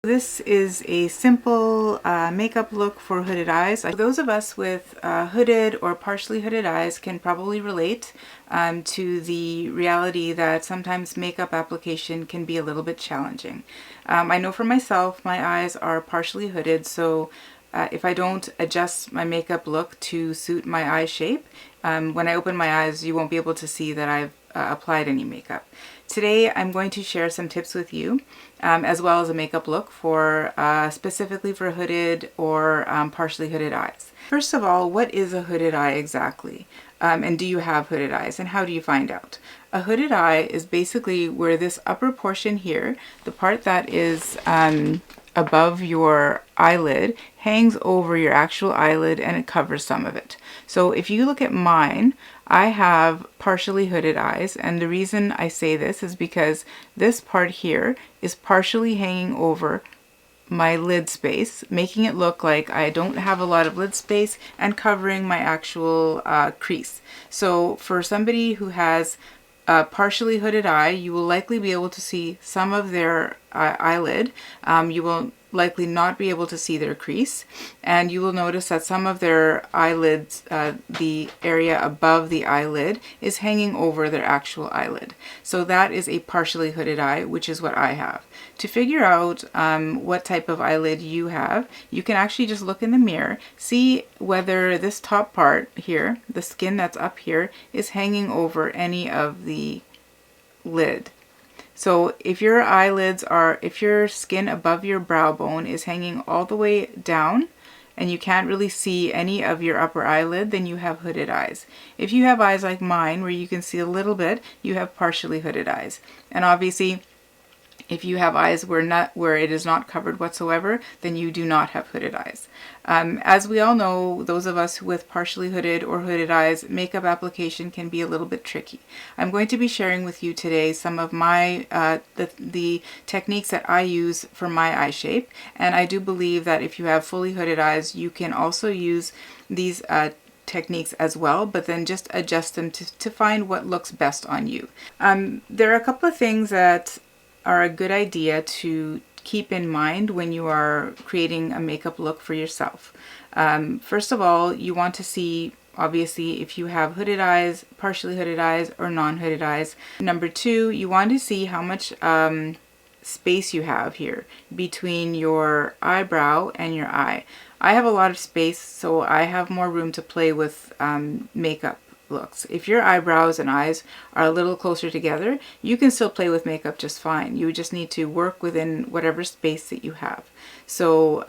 This is a simple makeup look for hooded eyes. Those of us with hooded or partially hooded eyes can probably relate to the reality that sometimes makeup application can be a little bit challenging. I know for myself, my eyes are partially hooded, so if I don't adjust my makeup look to suit my eye shape, when I open my eyes, you won't be able to see that I've applied any makeup. Today I'm going to share some tips with you as well as a makeup look for specifically for hooded or partially hooded eyes. First of all, what is a hooded eye exactly? And do you have hooded eyes, and how do you find out? A hooded eye is basically where this upper portion here, the part that is above your eyelid, hangs over your actual eyelid and it covers some of it. So if you look at mine, I have partially hooded eyes, and the reason I say this is because this part here is partially hanging over my lid space, making it look like I don't have a lot of lid space and covering my actual crease. So for somebody who has a partially hooded eye, you will likely be able to see some of their eyelid. You will likely not be able to see their crease, and you will notice that some of their eyelids, the area above the eyelid, is hanging over their actual eyelid. So that is a partially hooded eye, which is what I have. To figure out what type of eyelid you have, you can actually just look in the mirror, see whether this top part here, the skin that's up here, is hanging over any of the lid. So if your if your skin above your brow bone is hanging all the way down and you can't really see any of your upper eyelid, then you have hooded eyes. If you have eyes like mine where you can see a little bit, you have partially hooded eyes. And obviously, if you have eyes where it is not covered whatsoever, then you do not have hooded eyes. As we all know, those of us with partially hooded or hooded eyes, makeup application can be a little bit tricky. I'm going to be sharing with you today some of my the techniques that I use for my eye shape, and I do believe that if you have fully hooded eyes, you can also use these techniques as well, but then just adjust them to find what looks best on you. There are a couple of things that are a good idea to keep in mind when you are creating a makeup look for yourself. First of all, you want to see, obviously, if you have hooded eyes, partially hooded eyes, or non-hooded eyes. Number two, you want to see how much space you have here between your eyebrow and your eye. I have a lot of space, so I have more room to play with makeup looks. If your eyebrows and eyes are a little closer together, you can still play with makeup just fine. You just need to work within whatever space that you have. So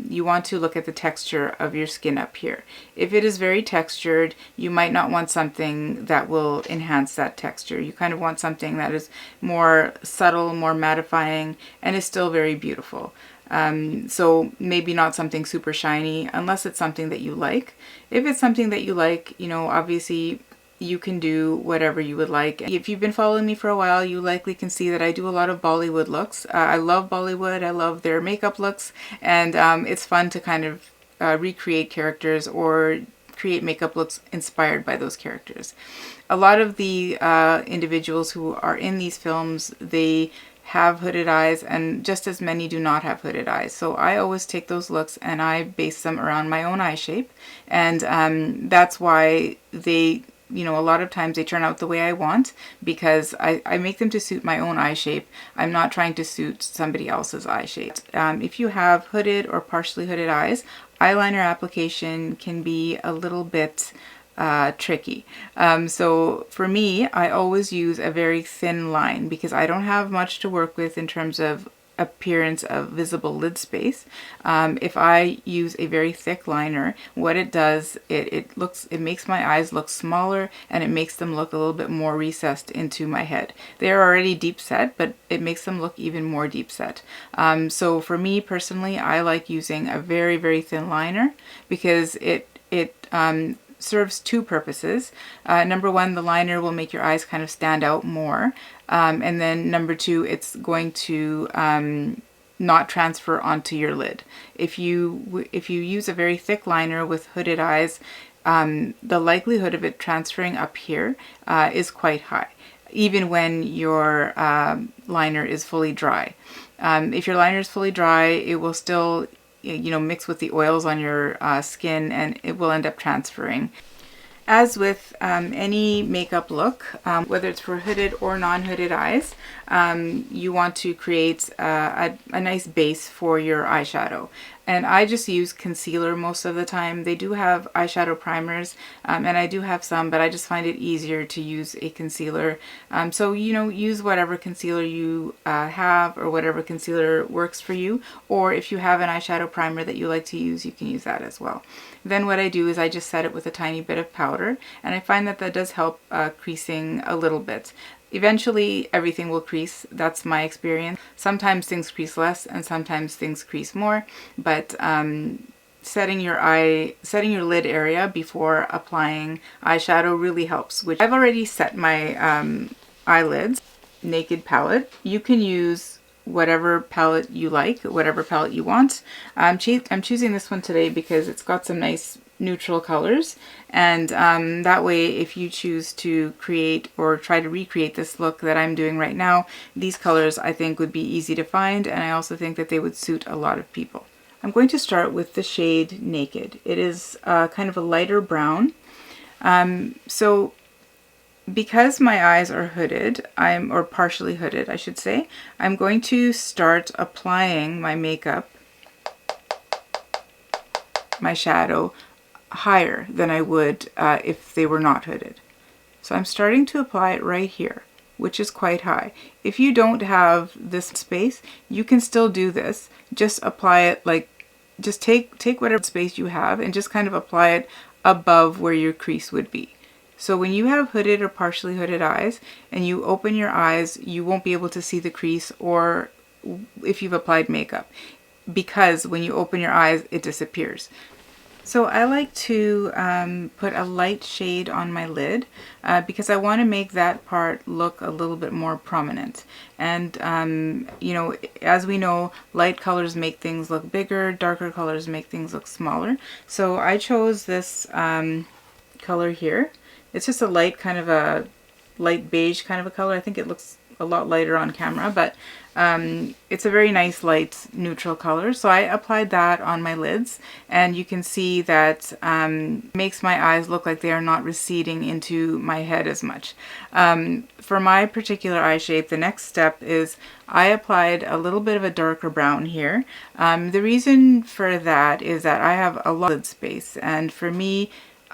you want to look at the texture of your skin up here. If it is very textured, you might not want something that will enhance that texture. You kind of want something that is more subtle, more mattifying, and is still very beautiful. So maybe not something super shiny unless it's something that you like. If it's something that you like, you know, obviously you can do whatever you would like. If you've been following me for a while, you likely can see that I do a lot of Bollywood looks. I love Bollywood. I love their makeup looks, and it's fun to kind of recreate characters or create makeup looks inspired by those characters. A lot of the individuals who are in these films, they have hooded eyes, and just as many do not have hooded eyes. So I always take those looks and I base them around my own eye shape, and that's why they, you know, a lot of times they turn out the way I want, because I make them to suit my own eye shape. I'm not trying to suit somebody else's eye shape. If you have hooded or partially hooded eyes, eyeliner application can be a little bit tricky. So for me, I always use a very thin line because I don't have much to work with in terms of appearance of visible lid space. If I use a very thick liner, what it does, it makes my eyes look smaller, and it makes them look a little bit more recessed into my head. They're already deep set, but it makes them look even more deep set. So for me personally, I like using a very, very thin liner because it serves two purposes. Number one, the liner will make your eyes kind of stand out more. And then number two, it's going to not transfer onto your lid. If you use a very thick liner with hooded eyes, the likelihood of it transferring up here is quite high, even when your liner is fully dry. If your liner is fully dry, it will still, mix with the oils on your skin, and it will end up transferring. As with any makeup look, whether it's for hooded or non-hooded eyes, you want to create a nice base for your eyeshadow. And I just use concealer most of the time. They do have eyeshadow primers, and I do have some, but I just find it easier to use a concealer. So, use whatever concealer you have, or whatever concealer works for you. Or if you have an eyeshadow primer that you like to use, you can use that as well. Then what I do is I just set it with a tiny bit of powder, and I find that that does help creasing a little bit. Eventually everything will crease, that's my experience. Sometimes things crease less and sometimes things crease more, but setting your lid area before applying eyeshadow really helps. Which I've already set my eyelids. Naked palette. You can use whatever palette you like, whatever palette you want. I'm choosing this one today because it's got some nice neutral colors, and that way if you choose to create or try to recreate this look that I'm doing right now, these colors I think would be easy to find, and I also think that they would suit a lot of people. I'm going to start with the shade Naked. It is kind of a lighter brown. So because my eyes are hooded, or partially hooded I should say, I'm going to start applying my makeup, my shadow, higher than I would if they were not hooded. So I'm starting to apply it right here, which is quite high. If you don't have this space, you can still do this. Just apply it just take whatever space you have and just kind of apply it above where your crease would be. So when you have hooded or partially hooded eyes and you open your eyes, you won't be able to see the crease or if you've applied makeup, because when you open your eyes, it disappears. So I like to put a light shade on my lid because I want to make that part look a little bit more prominent. And, as we know, light colors make things look bigger, darker colors make things look smaller. So I chose this color here. It's just a light, kind of a light beige kind of a color. I think it looks a lot lighter on camera, but it's a very nice light neutral color. So I applied that on my lids, and you can see that makes my eyes look like they are not receding into my head as much. For my particular eye shape, the next step is I applied a little bit of a darker brown here. The reason for that is that I have a lot of lid space, and for me,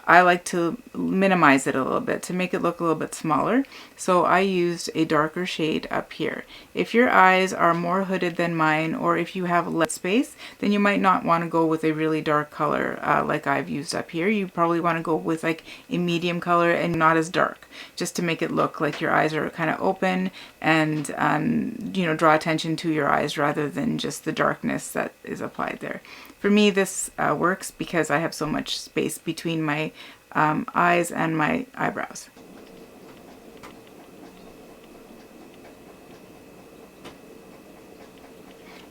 I like to minimize it a little bit to make it look a little bit smaller. So I used a darker shade up here. If your eyes are more hooded than mine, or if you have less space, then you might not want to go with a really dark color like I've used up here. You probably want to go with like a medium color and not as dark, just to make it look like your eyes are kind of open and draw attention to your eyes rather than just the darkness that is applied there. For me, this works because I have so much space between my eyes and my eyebrows.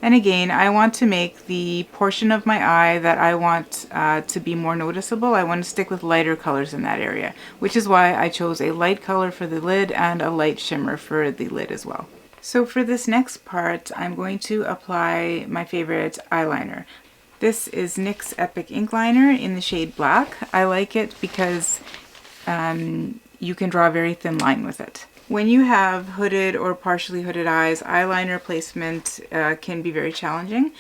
And again, I want to make the portion of my eye that I want to be more noticeable. I want to stick with lighter colors in that area, which is why I chose a light color for the lid and a light shimmer for the lid as well. So for this next part, I'm going to apply my favorite eyeliner. This is NYX Epic Ink Liner in the shade Black. I like it because you can draw a very thin line with it. When you have hooded or partially hooded eyes, eyeliner placement can be very challenging.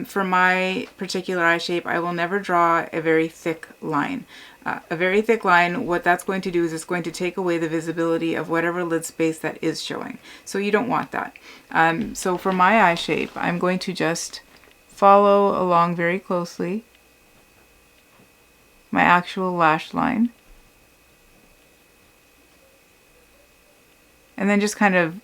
For my particular eye shape, I will never draw a very thick line. A very thick line, what that's going to do is it's going to take away the visibility of whatever lid space that is showing. So you don't want that. So for my eye shape, I'm going to just follow along very closely my actual lash line, and then just kind of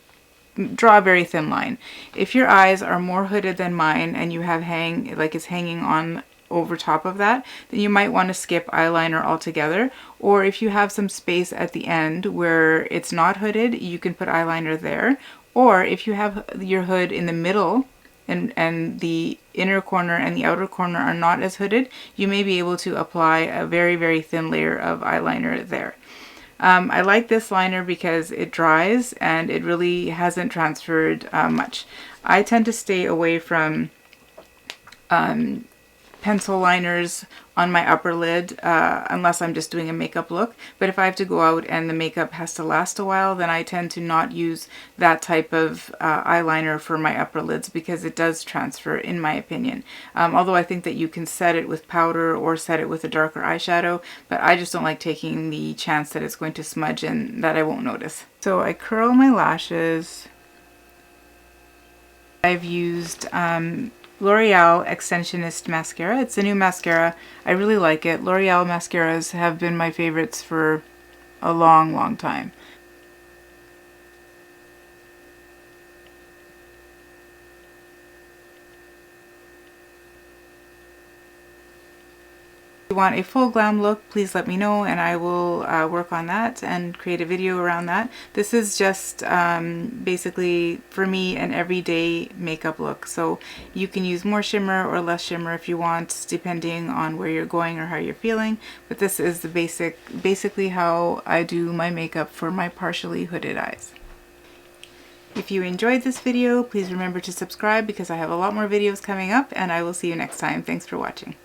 draw a very thin line. If your eyes are more hooded than mine and you have it's hanging on over top of that, then you might want to skip eyeliner altogether. Or if you have some space at the end where it's not hooded, you can put eyeliner there. Or if you have your hood in the middle and the inner corner and the outer corner are not as hooded, you may be able to apply a very, very thin layer of eyeliner there. I like this liner because it dries and it really hasn't transferred much. I tend to stay away from pencil liners on my upper lid unless I'm just doing a makeup look. But if I have to go out and the makeup has to last a while, then I tend to not use that type of eyeliner for my upper lids because it does transfer, in my opinion. Although I think that you can set it with powder or set it with a darker eyeshadow, but I just don't like taking the chance that it's going to smudge and that I won't notice. So I curl my lashes. I've used L'Oreal Extensionist Mascara. It's a new mascara. I really like it. L'Oreal mascaras have been my favorites for a long, long time. If you want a full glam look, please let me know and I will work on that and create a video around that. This is just basically for me an everyday makeup look, so you can use more shimmer or less shimmer if you want, depending on where you're going or how you're feeling, but this is the basically how I do my makeup for my partially hooded eyes. If you enjoyed this video, please remember to subscribe because I have a lot more videos coming up, and I will see you next time. Thanks for watching.